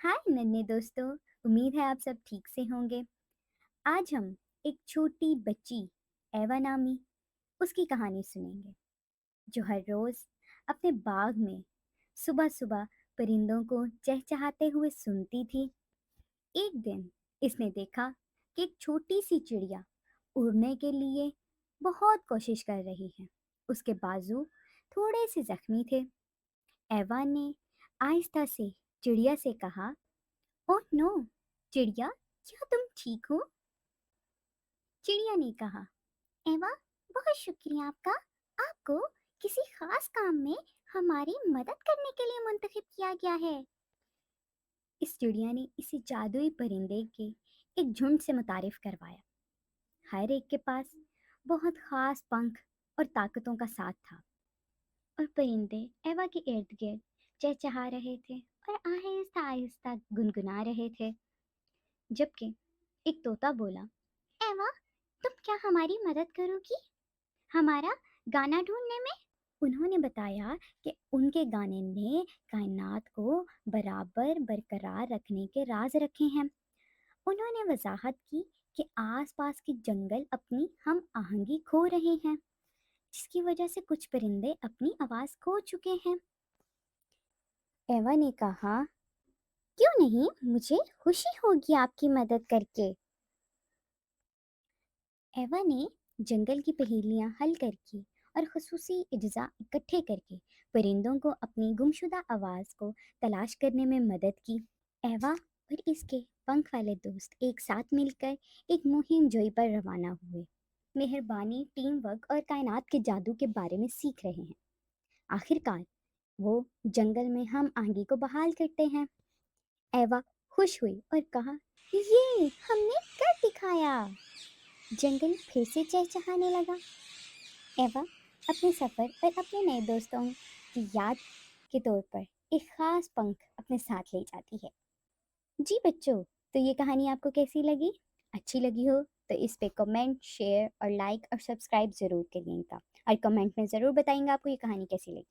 हाय नन्हे दोस्तों। उम्मीद है आप सब ठीक से होंगे। आज हम एक छोटी बच्ची एवा नामी उसकी कहानी सुनेंगे, जो हर रोज अपने बाग में सुबह सुबह परिंदों को चहचहाते हुए सुनती थी। एक दिन इसने देखा कि एक छोटी सी चिड़िया उड़ने के लिए बहुत कोशिश कर रही है। उसके बाजू थोड़े से जख्मी थे। एवा ने आहिस्ता से चिड़िया से कहा, ओह नो चिड़िया, क्या तुम ठीक हो? चिड़िया ने कहा, एवा, बहुत शुक्रिया आपका। आपको किसी खास काम में हमारी मदद करने के लिए मुंतखब किया गया है। इस चिड़िया ने इसे जादुई परिंदे के एक झुंड से मुतारिफ करवाया। हर एक के पास बहुत खास पंख और ताकतों का साथ था, और परिंदे एवा के इर्द गिर्द चहचहा रहे थे और आहिस्ता आहिस्ता गुनगुना रहे थे। जबकि एक तोता बोला, एवा, तुम क्या हमारी मदद करोगी हमारा गाना ढूंढने में? उन्होंने बताया कि उनके गाने ने कायनात को बराबर बरकरार रखने के राज रखे हैं। उन्होंने वजाहत की कि आसपास के जंगल अपनी हम आहंगी खो रहे हैं, जिसकी वजह से कुछ परिंदे अपनी आवाज खो चुके हैं। एवा ने कहा, क्यों नहीं, मुझे खुशी होगी आपकी मदद करके। एवा ने जंगल की पहेलियां हल करके और खसूसी इज्जा इकट्ठे करके परिंदों को अपनी गुमशुदा आवाज़ को तलाश करने में मदद की। एवा और इसके पंख वाले दोस्त एक साथ मिलकर एक मुहिम जोई पर रवाना हुए। मेहरबानी, टीम वर्क और कायनात के जादू के बारे में सीख रहे हैं। आखिरकार वो जंगल में हम आंधी को बहाल करते हैं। एवा खुश हुई और कहा, ये हमने कर दिखाया। जंगल फिर से चहचहाने लगा। एवा अपने सफ़र और अपने नए दोस्तों की याद के तौर पर एक ख़ास पंख अपने साथ ले जाती है। जी बच्चों, तो ये कहानी आपको कैसी लगी? अच्छी लगी हो तो इस पे कमेंट, शेयर और लाइक और सब्सक्राइब ज़रूर करिएगा, और कमेंट में ज़रूर बताइएगा आपको ये कहानी कैसी लगी।